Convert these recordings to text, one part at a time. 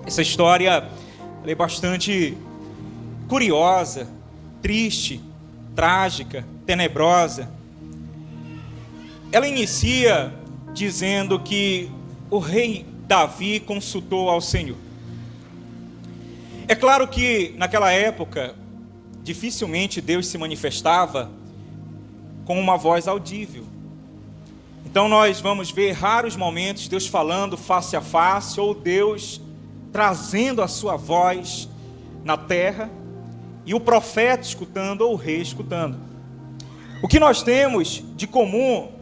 Essa história ela é bastante curiosa, triste, trágica, tenebrosa. Ela inicia dizendo que o rei Davi consultou ao Senhor. É claro que naquela época dificilmente Deus se manifestava com uma voz audível. Então nós vamos ver raros momentos Deus falando face a face, ou Deus trazendo a sua voz na terra, e o profeta escutando, ou o rei escutando. O que nós temos de comum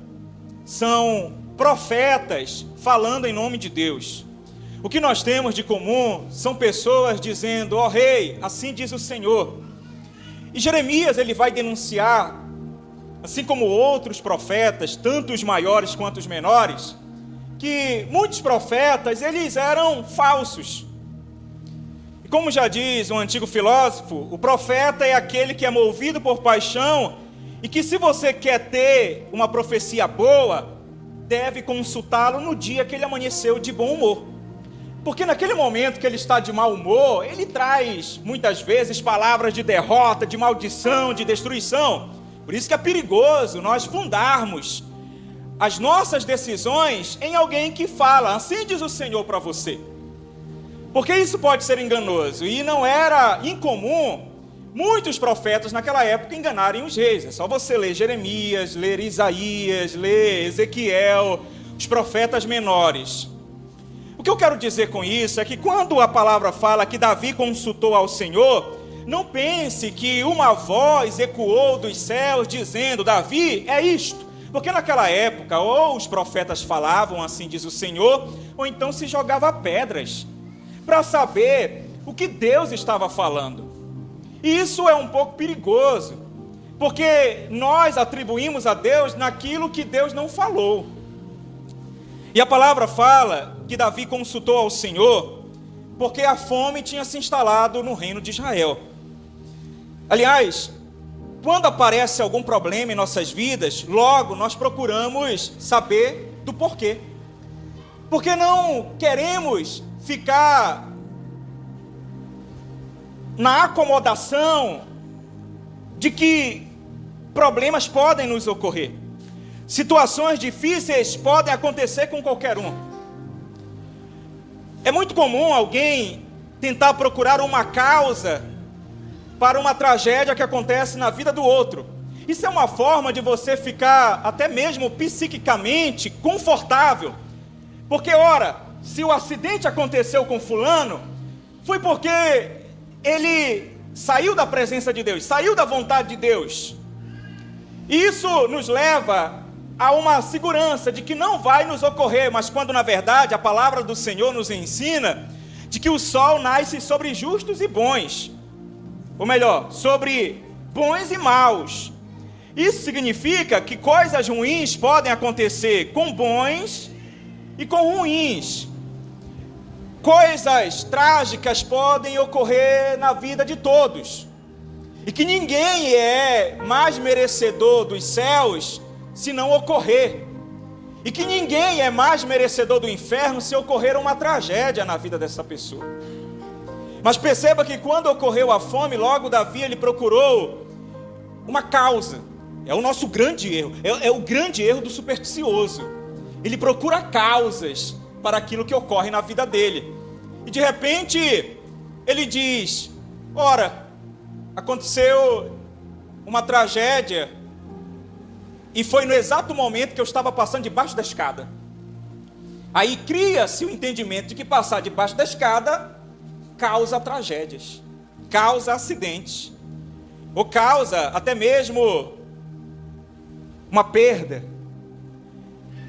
são profetas falando em nome de Deus. O que nós temos de comum são pessoas dizendo: ó rei, assim diz o Senhor. E Jeremias ele vai denunciar, assim como outros profetas, tanto os maiores quanto os menores, que muitos profetas, eles eram falsos. E como já diz um antigo filósofo, o profeta é aquele que é movido por paixão e que, se você quer ter uma profecia boa, deve consultá-lo no dia que ele amanheceu de bom humor. Porque naquele momento que ele está de mau humor, ele traz muitas vezes palavras de derrota, de maldição, de destruição. Por isso que é perigoso nós fundarmos as nossas decisões em alguém que fala: assim diz o Senhor para você. Porque isso pode ser enganoso, e não era incomum muitos profetas naquela época enganarem os reis. É só você ler Jeremias, ler Isaías, ler Ezequiel, os profetas menores. O que eu quero dizer com isso é que quando a palavra fala que Davi consultou ao Senhor, não pense que uma voz ecoou dos céus dizendo: Davi, é isto. Porque naquela época, ou os profetas falavam, assim diz o Senhor, ou então se jogava pedras para saber o que Deus estava falando. E isso é um pouco perigoso, porque nós atribuímos a Deus naquilo que Deus não falou. E a palavra fala que Davi consultou ao Senhor porque a fome tinha se instalado no reino de Israel. Aliás, quando aparece algum problema em nossas vidas, logo nós procuramos saber do porquê. Porque não queremos ficar na acomodação de que problemas podem nos ocorrer. Situações difíceis podem acontecer com qualquer um. É muito comum alguém tentar procurar uma causa para uma tragédia que acontece na vida do outro. Isso é uma forma de você ficar até mesmo psiquicamente confortável. Porque, ora, se o acidente aconteceu com fulano, foi porque ele saiu da presença de Deus, saiu da vontade de Deus. E isso nos leva a uma segurança de que não vai nos ocorrer, mas quando na verdade a palavra do Senhor nos ensina de que o sol nasce sobre justos e bons, ou melhor, sobre bons e maus. Isso significa que coisas ruins podem acontecer com bons e com ruins. Coisas trágicas podem ocorrer na vida de todos, e que ninguém é mais merecedor dos céus se não ocorrer, e que ninguém é mais merecedor do inferno se ocorrer uma tragédia na vida dessa pessoa. Mas perceba que quando ocorreu a fome, logo Davi ele procurou uma causa. É o nosso grande erro, é o grande erro do supersticioso. Ele procura causas para aquilo que ocorre na vida dele. E de repente, ele diz: ora, aconteceu uma tragédia, e foi no exato momento que eu estava passando debaixo da escada. Aí cria-se o entendimento de que passar debaixo da escada causa tragédias, causa acidentes, ou causa até mesmo uma perda.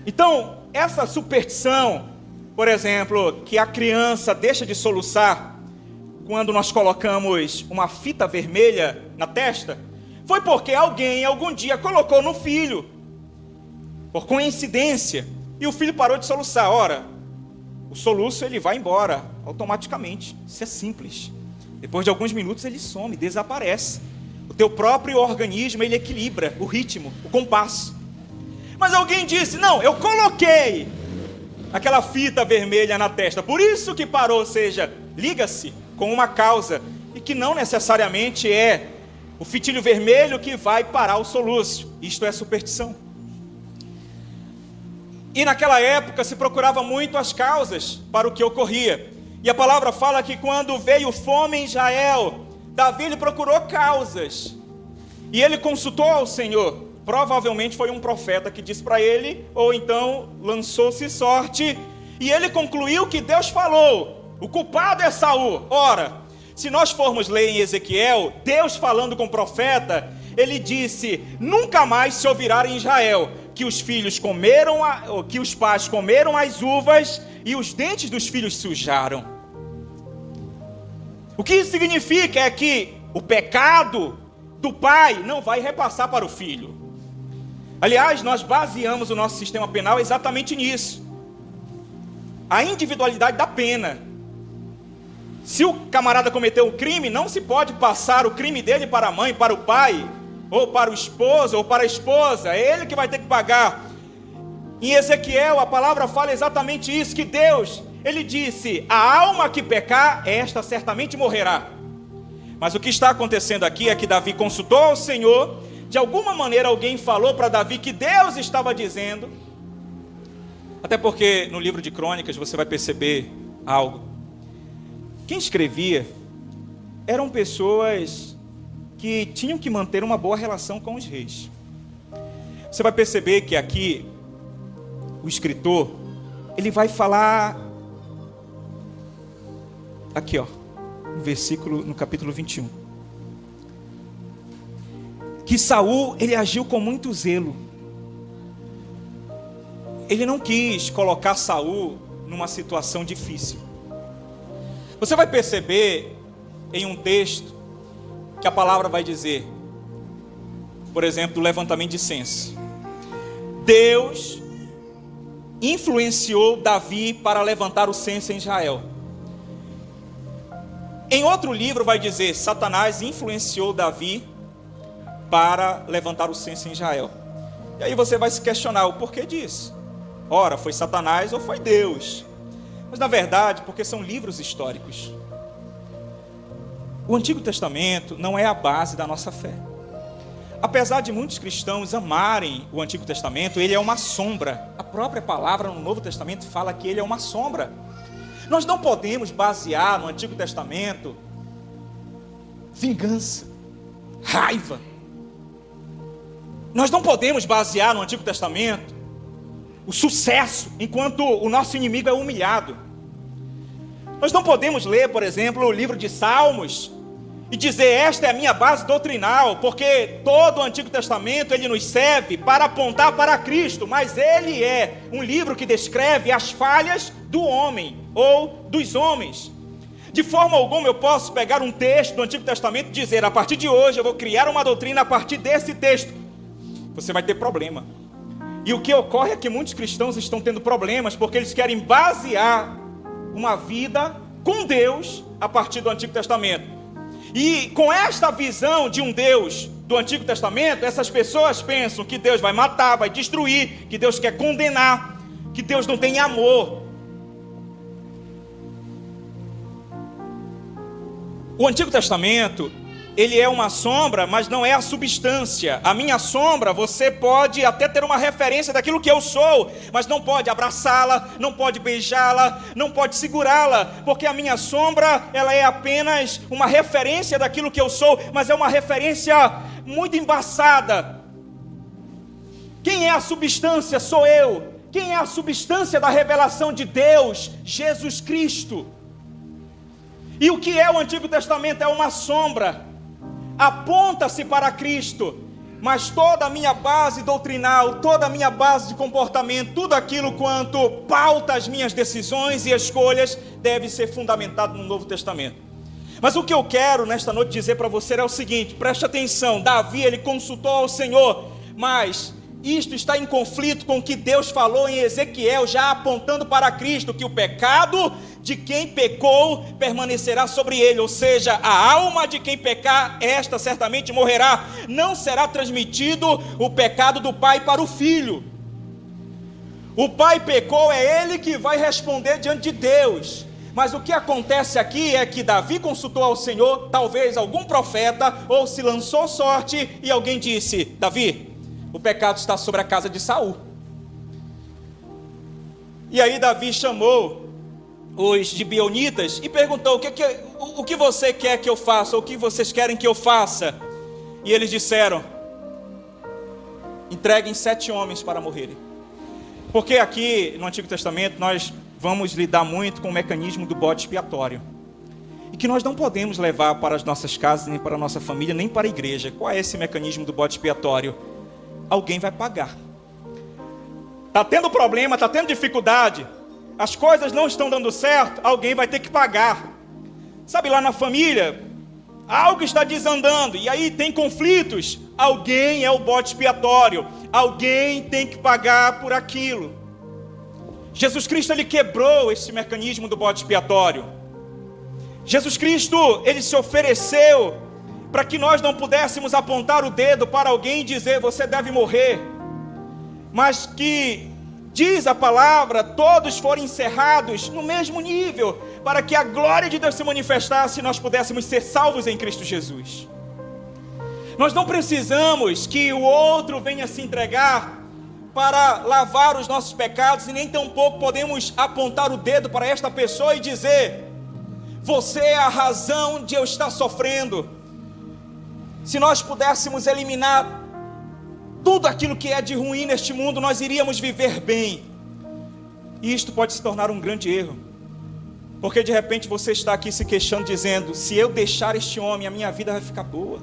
Então, essa superstição, por exemplo, que a criança deixa de soluçar quando nós colocamos uma fita vermelha na testa, foi porque alguém algum dia colocou no filho, por coincidência, e o filho parou de soluçar. Ora, o soluço ele vai embora automaticamente, isso é simples. Depois de alguns minutos ele some, desaparece. O teu próprio organismo ele equilibra o ritmo, o compasso. Mas alguém disse: não, eu coloquei. aquela fita vermelha na testa. Por isso que parou, ou seja, liga-se com uma causa, e que não necessariamente é o fitilho vermelho que vai parar o soluço. Isto é superstição. E naquela época se procurava muito as causas para o que ocorria. E a palavra fala que quando veio fome em Israel, Davi ele procurou causas. E ele consultou ao Senhor. Provavelmente foi um profeta que disse para ele, ou então lançou-se sorte. E ele concluiu que Deus falou: o culpado é Saul. Ora, se nós formos ler em Ezequiel, Deus falando com o profeta, ele disse: nunca mais se ouvirá em Israel que os filhos comeram, que os pais comeram as uvas e os dentes dos filhos sujaram. O que isso significa é que o pecado do pai não vai repassar para o filho. Aliás, nós baseamos o nosso sistema penal exatamente nisso. A individualidade da pena. Se o camarada cometeu um crime, não se pode passar o crime dele para a mãe, para o pai, ou para o esposo, ou para a esposa. É ele que vai ter que pagar. Em Ezequiel, a palavra fala exatamente isso, que Deus, ele disse: a alma que pecar, esta certamente morrerá. Mas o que está acontecendo aqui é que Davi consultou ao Senhor. De alguma maneira alguém falou para Davi que Deus estava dizendo. Até porque no livro de Crônicas você vai perceber algo. Quem escrevia eram pessoas que tinham que manter uma boa relação com os reis. Você vai perceber que aqui o escritor, ele vai falar aqui, no versículo, no capítulo 21. Que Saul, ele agiu com muito zelo. Ele não quis colocar Saul numa situação difícil. Você vai perceber em um texto que a palavra vai dizer, por exemplo, do levantamento de censo. Deus influenciou Davi para levantar o censo em Israel. Em outro livro vai dizer, Satanás influenciou Davi para levantar o censo em Israel. E aí você vai se questionar o porquê disso. Ora, foi Satanás ou foi Deus? Mas na verdade, porque são livros históricos. O Antigo Testamento não é a base da nossa fé. Apesar de muitos cristãos amarem o Antigo Testamento, ele é uma sombra. A própria palavra no Novo Testamento fala que ele é uma sombra. Nós não podemos basear no Antigo Testamento vingança, raiva. Nós não podemos basear no Antigo Testamento o sucesso, enquanto o nosso inimigo é humilhado. Nós não podemos ler, por exemplo, o livro de Salmos e dizer, esta é a minha base doutrinal, porque todo o Antigo Testamento ele nos serve para apontar para Cristo, mas ele é um livro que descreve as falhas do homem ou dos homens. De forma alguma eu posso pegar um texto do Antigo Testamento e dizer, a partir de hoje eu vou criar uma doutrina a partir desse texto. Você vai ter problema. E o que ocorre é que muitos cristãos estão tendo problemas porque eles querem basear uma vida com Deus a partir do Antigo Testamento. E com esta visão de um Deus do Antigo Testamento, essas pessoas pensam que Deus vai matar, vai destruir, que Deus quer condenar, que Deus não tem amor. O Antigo Testamento, ele é uma sombra, mas não é a substância. A minha sombra, você pode até ter uma referência daquilo que eu sou, mas não pode abraçá-la, não pode beijá-la, não pode segurá-la, porque a minha sombra, ela é apenas uma referência daquilo que eu sou, mas é uma referência muito embaçada. Quem é a substância? Sou eu. Quem é a substância da revelação de Deus? Jesus Cristo. E o que é o Antigo Testamento? É uma sombra. Aponta-se para Cristo, mas toda a minha base doutrinal, toda a minha base de comportamento, tudo aquilo quanto pauta as minhas decisões e escolhas, deve ser fundamentado no Novo Testamento. Mas o que eu quero nesta noite dizer para você é o seguinte, preste atenção, Davi ele consultou ao Senhor, mas isto está em conflito com o que Deus falou em Ezequiel, já apontando para Cristo, que o pecado de quem pecou permanecerá sobre ele, ou seja, a alma de quem pecar, esta certamente morrerá. Não será transmitido o pecado do pai para o filho. O pai pecou, é ele que vai responder diante de Deus. Mas o que acontece aqui é que Davi consultou ao Senhor, talvez algum profeta, ou se lançou sorte, e alguém disse: Davi, o pecado está sobre a casa de Saul. E aí Davi chamou os gibeonitas e perguntou: o que você quer que eu faça? Ou o que vocês querem que eu faça? E eles disseram: entreguem 7 homens para morrerem. Porque aqui no Antigo Testamento nós vamos lidar muito com o mecanismo do bode expiatório, e que nós não podemos levar para as nossas casas, nem para a nossa família, nem para a igreja. Qual é esse mecanismo do bode expiatório? Alguém vai pagar. Está tendo problema, está tendo dificuldade, as coisas não estão dando certo, alguém vai ter que pagar. Sabe, lá na família, algo está desandando, e aí tem conflitos, alguém é o bode expiatório, alguém tem que pagar por aquilo. Jesus Cristo, ele quebrou esse mecanismo do bode expiatório. Jesus Cristo, ele se ofereceu para que nós não pudéssemos apontar o dedo para alguém e dizer: você deve morrer. Mas que, diz a palavra, todos foram encerrados no mesmo nível, para que a glória de Deus se manifestasse e nós pudéssemos ser salvos em Cristo Jesus. Nós não precisamos que o outro venha se entregar para lavar os nossos pecados, e nem tampouco podemos apontar o dedo para esta pessoa e dizer: você é a razão de eu estar sofrendo. Se nós pudéssemos eliminar tudo aquilo que é de ruim neste mundo, nós iríamos viver bem. E isto pode se tornar um grande erro, porque de repente você está aqui se queixando, dizendo: se eu deixar este homem, a minha vida vai ficar boa.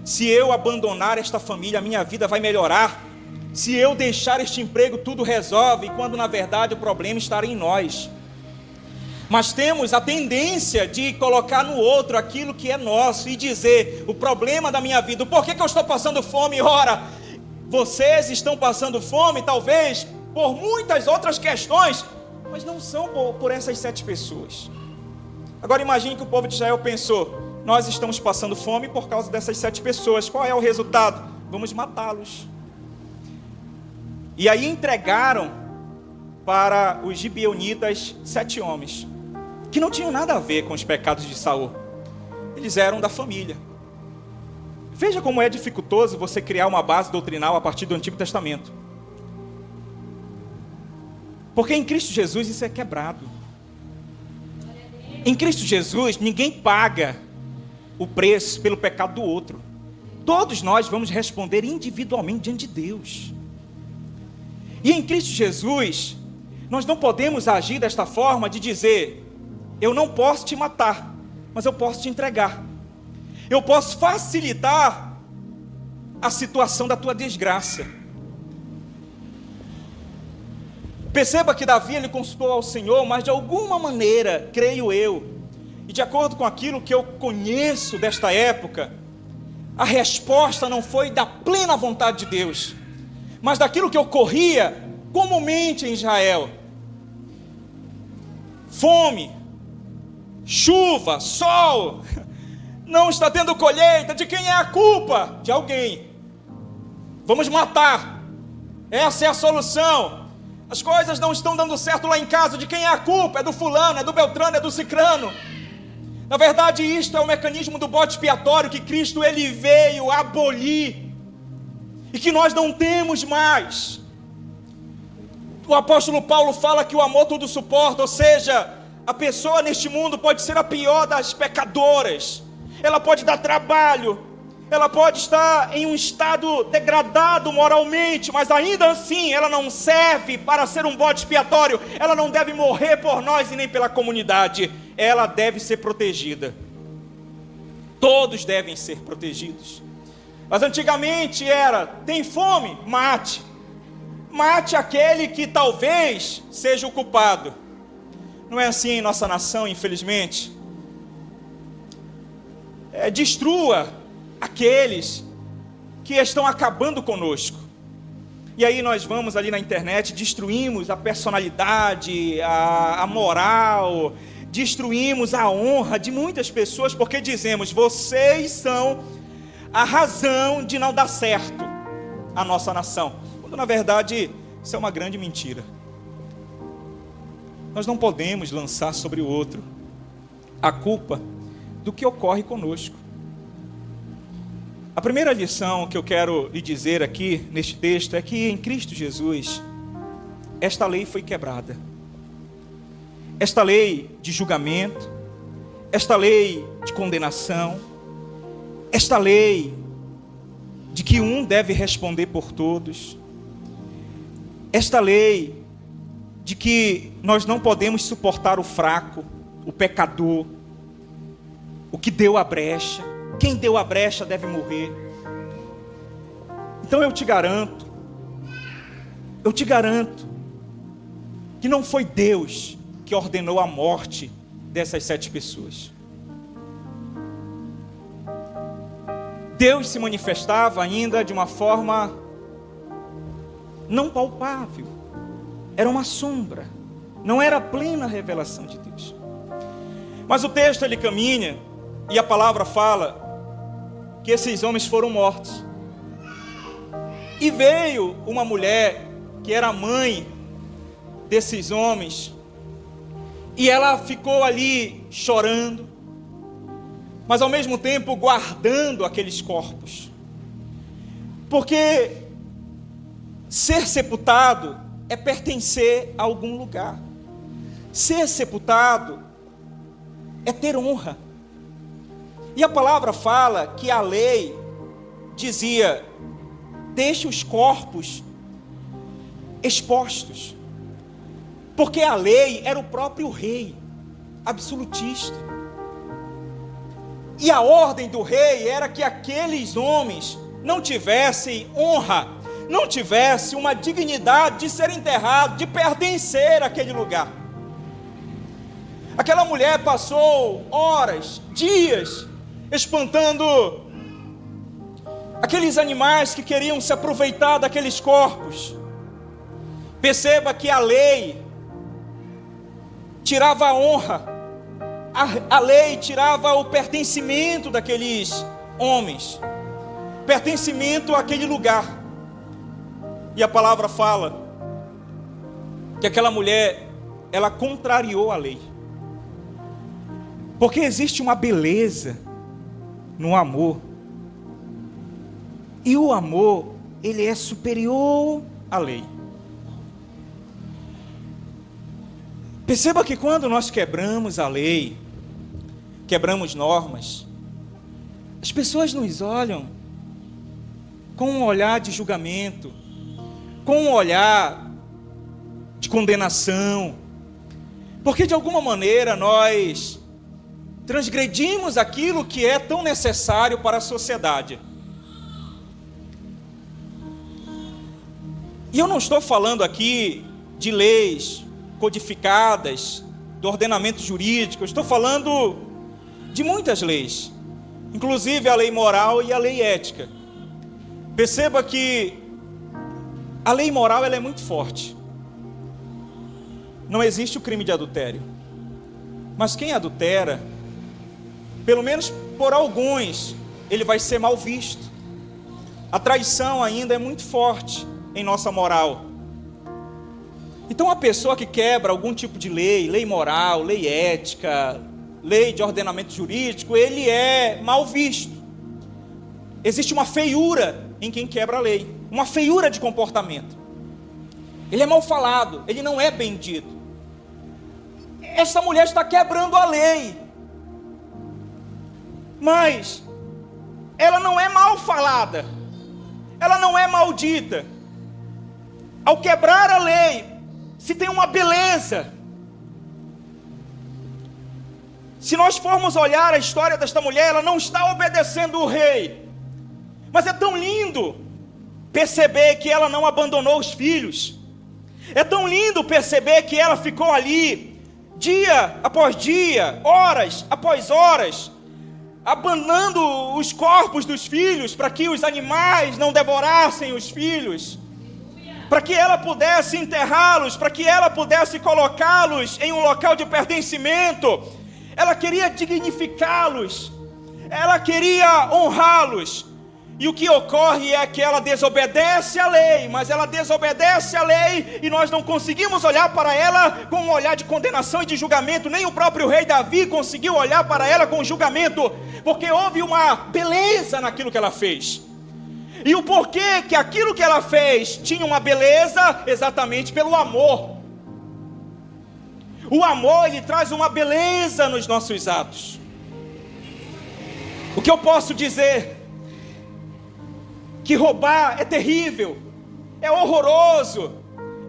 Se eu abandonar esta família, a minha vida vai melhorar. Se eu deixar este emprego, tudo resolve, quando na verdade o problema estará em nós. Mas temos a tendência de colocar no outro aquilo que é nosso e dizer: o problema da minha vida, por que eu estou passando fome? Ora, vocês estão passando fome talvez por muitas outras questões, mas não são por essas 7 pessoas. Agora imagine que o povo de Israel pensou: nós estamos passando fome por causa dessas 7 pessoas, qual é o resultado? Vamos matá-los. E aí entregaram para os gibeonitas 7 homens, que não tinham nada a ver com os pecados de Saul. Eles eram da família. Veja como é dificultoso você criar uma base doutrinal a partir do Antigo Testamento. Porque em Cristo Jesus isso é quebrado. Em Cristo Jesus ninguém paga o preço pelo pecado do outro. Todos nós vamos responder individualmente diante de Deus. E em Cristo Jesus, nós não podemos agir desta forma de dizer: eu não posso te matar, mas eu posso te entregar. Eu posso facilitar a situação da tua desgraça. Perceba que Davi, ele consultou ao Senhor, mas de alguma maneira, creio eu, e de acordo com aquilo que eu conheço desta época, a resposta não foi da plena vontade de Deus, mas daquilo que ocorria comumente em Israel. Fome, chuva, sol, não está tendo colheita. De quem é a culpa? De alguém. Vamos matar. Essa é a solução. As coisas não estão dando certo lá em casa. De quem é a culpa? É do fulano, é do beltrano, é do cicrano. Na verdade, isto é o mecanismo do bode expiatório que Cristo, ele veio abolir, e que nós não temos mais. O apóstolo Paulo fala que o amor tudo suporta, ou seja, a pessoa neste mundo pode ser a pior das pecadoras, ela pode dar trabalho, ela pode estar em um estado degradado moralmente, mas ainda assim ela não serve para ser um bode expiatório. Ela não deve morrer por nós e nem pela comunidade, ela deve ser protegida. Todos devem ser protegidos. Mas antigamente era: tem fome? Mate. Mate aquele que talvez seja o culpado. Não é assim em nossa nação, infelizmente. Destrua aqueles que estão acabando conosco. E aí nós vamos ali na internet, destruímos a personalidade, a moral, destruímos a honra de muitas pessoas, porque dizemos: vocês são a razão de não dar certo a nossa nação. Quando na verdade Isso é uma grande mentira. Nós não podemos lançar sobre o outro a culpa do que ocorre conosco. A primeira lição que eu quero lhe dizer aqui neste texto é que em Cristo Jesus esta lei foi quebrada. Esta lei de julgamento, esta lei de condenação, esta lei de que um deve responder por todos, esta lei de que nós não podemos suportar o fraco, o pecador, o que deu a brecha. Quem deu a brecha deve morrer. Então eu te garanto que não foi Deus que ordenou a morte dessas 7 pessoas. Deus se manifestava ainda de uma forma não palpável. Era uma sombra. Não era a plena revelação de Deus. Mas o texto ele caminha e a palavra fala que esses homens foram mortos. E veio uma mulher que era mãe desses homens, e ela ficou ali chorando, mas ao mesmo tempo guardando aqueles corpos, porque ser sepultado é pertencer a algum lugar. Ser sepultado é ter honra. E a palavra fala que a lei dizia: deixe os corpos expostos. Porque a lei era o próprio rei, absolutista. E a ordem do rei era que aqueles homens não tivessem honra, não tivessem uma dignidade de ser enterrados, de pertencer àquele lugar. Aquela mulher passou horas, dias, espantando aqueles animais que queriam se aproveitar daqueles corpos. Perceba que a lei tirava a honra, a lei tirava o pertencimento daqueles homens, pertencimento àquele lugar. E a palavra fala que aquela mulher, ela contrariou a lei, porque existe uma beleza no amor, e o amor, ele é superior à lei. Perceba que quando nós quebramos a lei, quebramos normas, as pessoas nos olham com um olhar de julgamento, com um olhar de condenação, porque de alguma maneira nós transgredimos aquilo que é tão necessário para a sociedade. E eu não estou falando aqui de leis codificadas, do ordenamento jurídico, eu estou falando de muitas leis, inclusive a lei moral e a lei ética. Perceba que a lei moral ela é muito forte. Não existe o crime de adultério, mas quem adultera, pelo menos por alguns, ele vai ser mal visto. A traição ainda é muito forte em nossa moral. Então a pessoa que quebra algum tipo de lei moral, lei ética, lei de ordenamento jurídico, ele é mal visto. Existe uma feiura em quem quebra a lei, uma feiura de comportamento. Ele é mal falado, ele não é bem dito. Essa mulher está quebrando a lei, mas ela não é mal falada, ela não é maldita. Ao quebrar a lei, se tem uma beleza. Se nós formos olhar a história desta mulher, ela não está obedecendo o rei, mas é tão lindo perceber que ela não abandonou os filhos. É tão lindo perceber que ela ficou ali dia após dia, horas após horas, abandonando os corpos dos filhos para que os animais não devorassem os filhos, para que ela pudesse enterrá-los, para que ela pudesse colocá-los em um local de pertencimento. Ela queria dignificá-los, ela queria honrá-los. E o que ocorre é que ela desobedece à lei, mas ela desobedece à lei e nós não conseguimos olhar para ela com um olhar de condenação e de julgamento. Nem o próprio rei Davi conseguiu olhar para ela com julgamento, porque houve uma beleza naquilo que ela fez. E o porquê que aquilo que ela fez tinha uma beleza? Exatamente pelo amor. O amor, ele traz uma beleza nos nossos atos. O que eu posso dizer? Que roubar é terrível, é horroroso.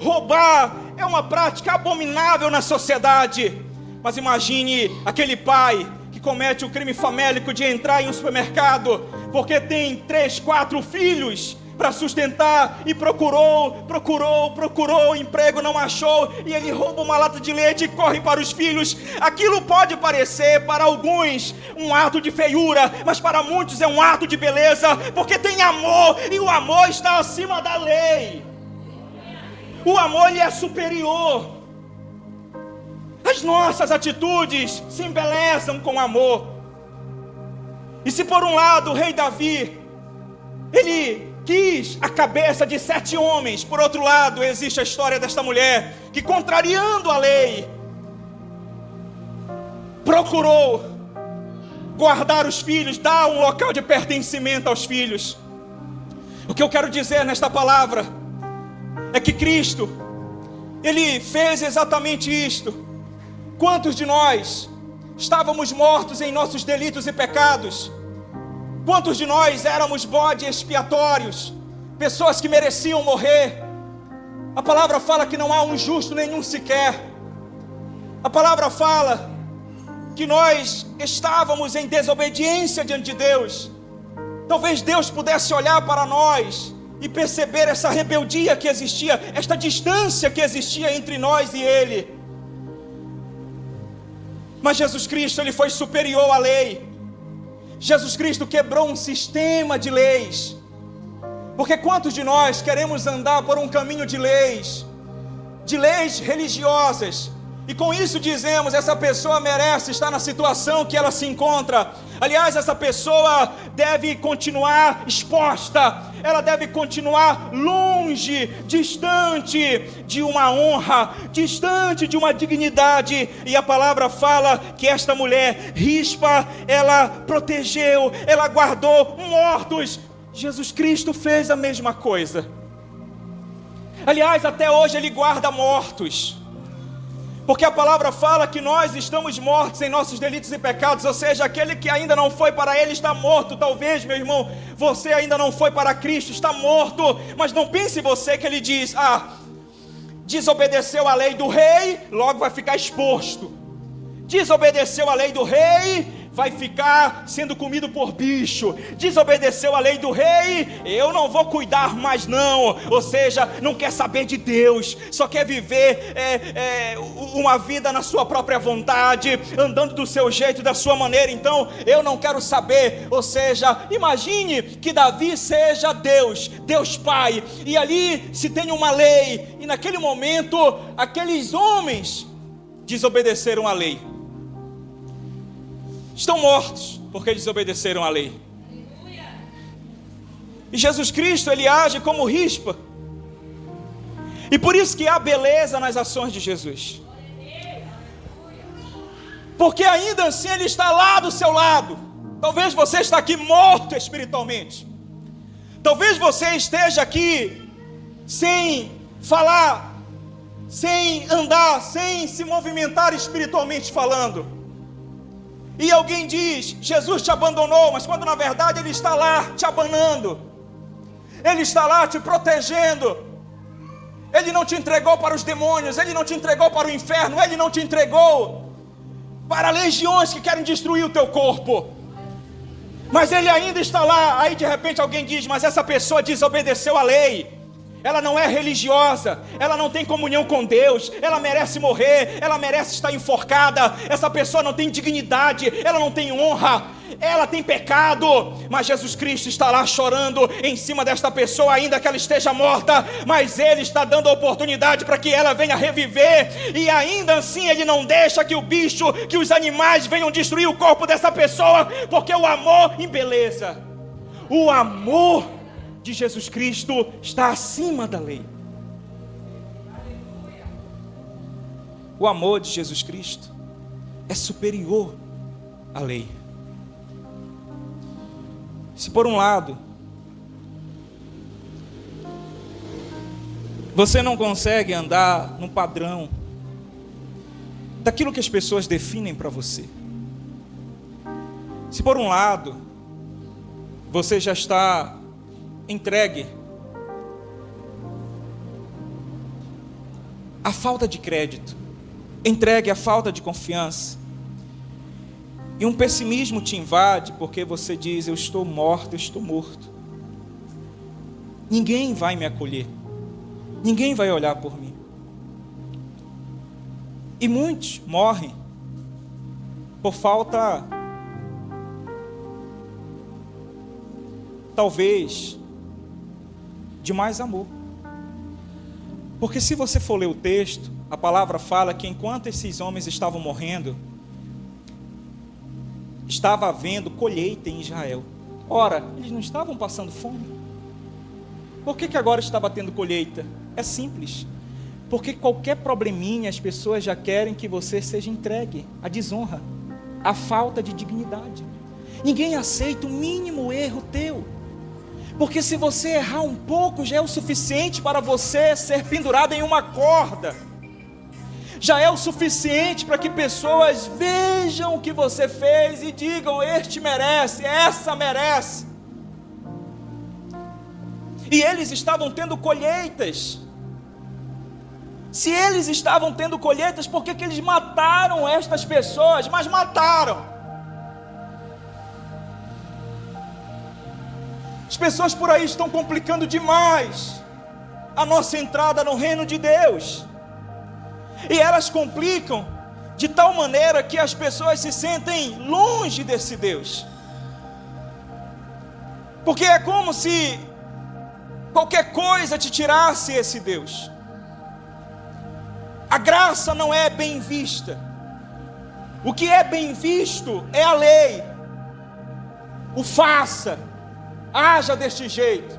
Roubar é uma prática abominável na sociedade. Mas imagine aquele pai que comete o crime famélico de entrar em um supermercado porque tem 3, 4 filhos para sustentar e procurou emprego, não achou, e ele rouba uma lata de leite e corre para os filhos. Aquilo pode parecer para alguns um ato de feiura, mas para muitos é um ato de beleza, porque tem amor, e o amor está acima da lei. O amor, ele é superior. As nossas atitudes se embelezam com amor. E se por um lado o rei Davi, ele quis a cabeça de 7 homens, por outro lado existe a história desta mulher que, contrariando a lei, procurou guardar os filhos, dar um local de pertencimento aos filhos. O que eu quero dizer nesta palavra é que Cristo, ele fez exatamente isto. Quantos de nós estávamos mortos em nossos delitos e pecados? Quantos de nós éramos bodes expiatórios, pessoas que mereciam morrer? A palavra fala que não há um justo nenhum sequer. A palavra fala que nós estávamos em desobediência diante de Deus. Talvez Deus pudesse olhar para nós e perceber essa rebeldia que existia, esta distância que existia entre nós e Ele. Mas Jesus Cristo, ele foi superior à lei. Jesus Cristo quebrou um sistema de leis. Porque quantos de nós queremos andar por um caminho de leis religiosas, e com isso dizemos, essa pessoa merece estar na situação que ela se encontra. Aliás, essa pessoa deve continuar exposta, ela deve continuar longe, distante de uma honra, distante de uma dignidade. E a palavra fala que esta mulher, Rispa, ela protegeu, ela guardou mortos. Jesus Cristo fez a mesma coisa. Aliás, até hoje ele guarda mortos. Porque a palavra fala que nós estamos mortos em nossos delitos e pecados. Ou seja, aquele que ainda não foi para Ele está morto. Talvez, meu irmão, você ainda não foi para Cristo, está morto. Mas não pense você que Ele diz: desobedeceu a lei do rei, logo vai ficar exposto. Desobedeceu a lei do rei, vai ficar sendo comido por bicho. Desobedeceu a lei do rei, eu não vou cuidar mais não. Ou seja, não quer saber de Deus, só quer viver uma vida na sua própria vontade, andando do seu jeito, da sua maneira. Então eu não quero saber. Ou seja, imagine que Davi seja Deus, Deus Pai, e ali se tem uma lei, e naquele momento aqueles homens desobedeceram a lei. Estão mortos porque desobedeceram a lei. E Jesus Cristo, ele age como Rispa. E por isso que há beleza nas ações de Jesus. Porque ainda assim ele está lá do seu lado. Talvez você está aqui morto espiritualmente. Talvez você esteja aqui sem falar, sem andar, sem se movimentar espiritualmente falando. E alguém diz: Jesus te abandonou, mas quando na verdade Ele está lá te abanando, Ele está lá te protegendo. Ele não te entregou para os demônios, Ele não te entregou para o inferno, Ele não te entregou para legiões que querem destruir o teu corpo, mas Ele ainda está lá. Aí de repente alguém diz: mas essa pessoa desobedeceu a lei, ela não é religiosa, ela não tem comunhão com Deus, ela merece morrer, ela merece estar enforcada. Essa pessoa não tem dignidade, ela não tem honra, ela tem pecado. Mas Jesus Cristo está lá chorando em cima desta pessoa, ainda que ela esteja morta, mas Ele está dando a oportunidade para que ela venha reviver. E ainda assim Ele não deixa que o bicho, que os animais venham destruir o corpo dessa pessoa, porque o amor embeleza. O amor de Jesus Cristo está acima da lei. O amor de Jesus Cristo é superior à lei. Se por um lado você não consegue andar no padrão daquilo que as pessoas definem para você, se por um lado você já está entregue à falta de crédito, entregue à falta de confiança, e um pessimismo te invade porque você diz: eu estou morto, eu estou morto, ninguém vai me acolher, ninguém vai olhar por mim. E muitos morrem por falta, talvez, de mais amor. Porque se você for ler o texto, a palavra fala que enquanto esses homens estavam morrendo, estava havendo colheita em Israel. Ora, eles não estavam passando fome? Por que agora estava tendo colheita? É simples. Porque qualquer probleminha as pessoas já querem que você seja entregue à desonra, à falta de dignidade. Ninguém aceita o mínimo erro teu. Porque se você errar um pouco, já é o suficiente para você ser pendurado em uma corda. Já é o suficiente para que pessoas vejam o que você fez e digam: este merece, essa merece. E eles estavam tendo colheitas. Se eles estavam tendo colheitas, por que eles mataram estas pessoas? Mas mataram. As pessoas por aí estão complicando demais a nossa entrada no reino de Deus. E elas complicam de tal maneira que as pessoas se sentem longe desse Deus. Porque é como se qualquer coisa te tirasse esse Deus. A graça não é bem vista. O que é bem visto é a lei. O faça, haja deste jeito.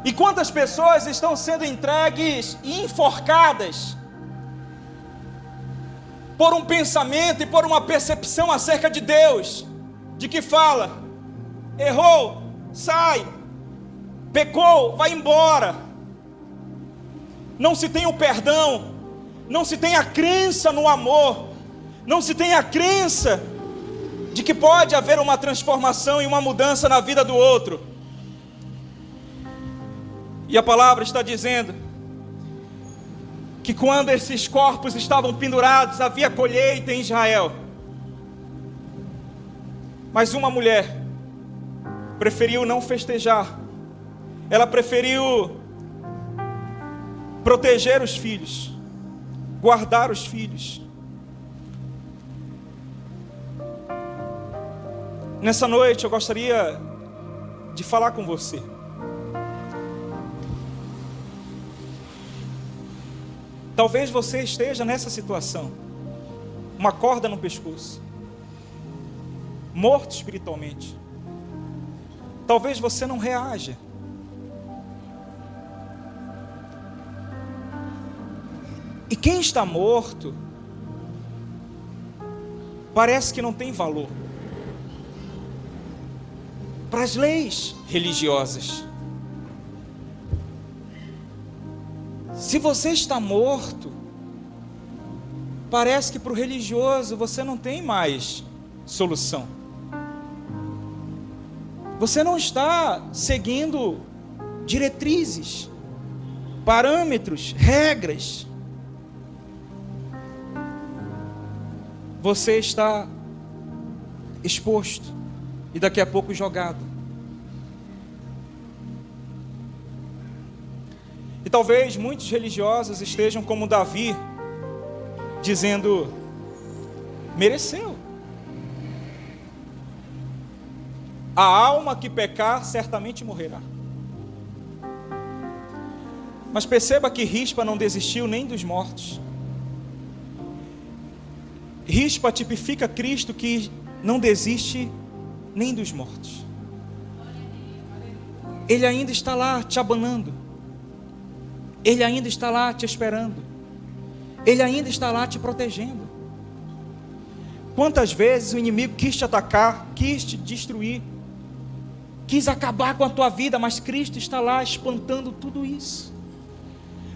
E quantas pessoas estão sendo entregues e enforcadas por um pensamento e por uma percepção acerca de Deus, de que fala: errou, sai, pecou, vai embora. Não se tem o perdão, não se tem a crença no amor, não se tem a crença de que pode haver uma transformação e uma mudança na vida do outro. E a palavra está dizendo que quando esses corpos estavam pendurados, havia colheita em Israel. Mas uma mulher preferiu não festejar. Ela preferiu proteger os filhos, guardar os filhos. Nessa noite eu gostaria de falar com você. Talvez você esteja nessa situação, uma corda no pescoço, morto espiritualmente. Talvez você não reaja. E quem está morto parece que não tem valor para as leis religiosas. Se você está morto, parece que para o religioso você não tem mais solução. Você não está seguindo diretrizes, parâmetros, regras. Você está exposto e daqui a pouco jogado. E talvez muitos religiosos estejam como Davi, dizendo: mereceu. A alma que pecar certamente morrerá. Mas perceba que Rispa não desistiu nem dos mortos. Rispa tipifica Cristo, que não desiste nem dos mortos. Ele ainda está lá te abanando. Ele ainda está lá te esperando. Ele ainda está lá te protegendo. Quantas vezes o inimigo quis te atacar, quis te destruir, quis acabar com a tua vida, mas Cristo está lá espantando tudo isso.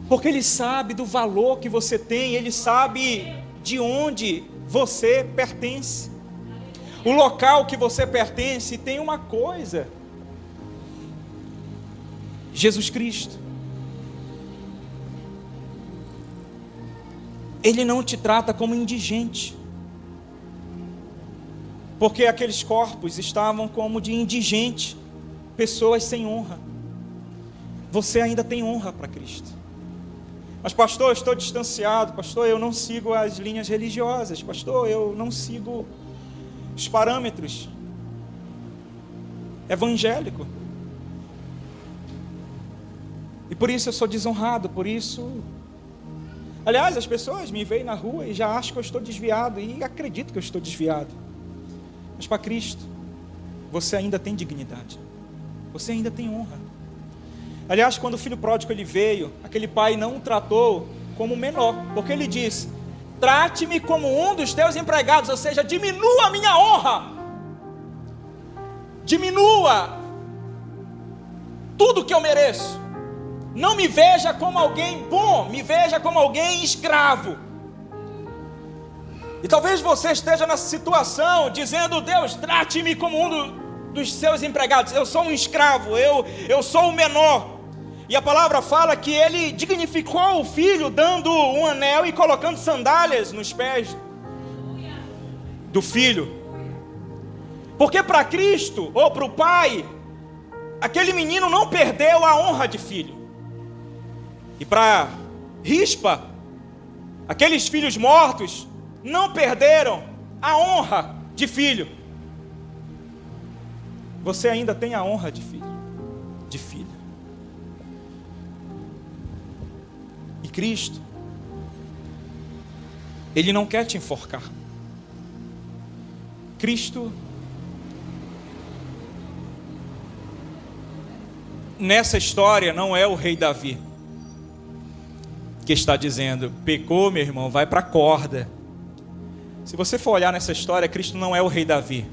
Porque Ele sabe do valor que você tem, Ele sabe de onde você pertence. O local que você pertence tem uma coisa: Jesus Cristo. Ele não te trata como indigente, porque aqueles corpos estavam como de indigente, pessoas sem honra. Você ainda tem honra para Cristo. Mas pastor, eu estou distanciado, pastor, eu não sigo as linhas religiosas, pastor, eu não sigo os parâmetros evangélicos, e por isso eu sou desonrado, por isso, aliás, as pessoas me veem na rua e já acham que eu estou desviado, e acredito que eu estou desviado. Mas para Cristo, você ainda tem dignidade, você ainda tem honra. Aliás, quando o filho pródigo ele veio, aquele pai não o tratou como menor, porque ele disse: trate-me como um dos teus empregados, ou seja, diminua a minha honra, diminua tudo que eu mereço, não me veja como alguém bom, me veja como alguém escravo. E talvez você esteja nessa situação, dizendo: Deus, trate-me como um dos seus empregados, eu sou um escravo, eu sou o menor. E a palavra fala que ele dignificou o filho, dando um anel e colocando sandálias nos pés do filho. Porque para Cristo, ou para o pai, aquele menino não perdeu a honra de filho. E para Rispa, aqueles filhos mortos não perderam a honra de filho. Você ainda tem a honra de filho, de filha. E Cristo, Ele não quer te enforcar. Cristo, nessa história, não é o rei Davi que está dizendo: pecou, meu irmão, vai para a corda. Se você for olhar nessa história, Cristo não é o rei Davi.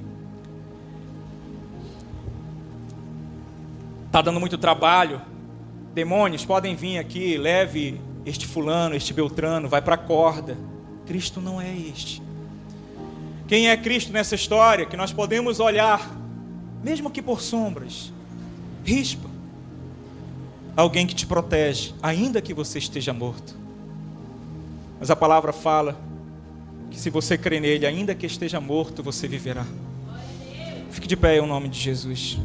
Está dando muito trabalho, demônios podem vir aqui, leve este fulano, este beltrano, vai para a corda. Cristo não é este. Quem é Cristo nessa história? Que nós podemos olhar, mesmo que por sombras, Rispa, alguém que te protege, ainda que você esteja morto. Mas a palavra fala que se você crê nele, ainda que esteja morto, você viverá. Fique de pé em nome de Jesus.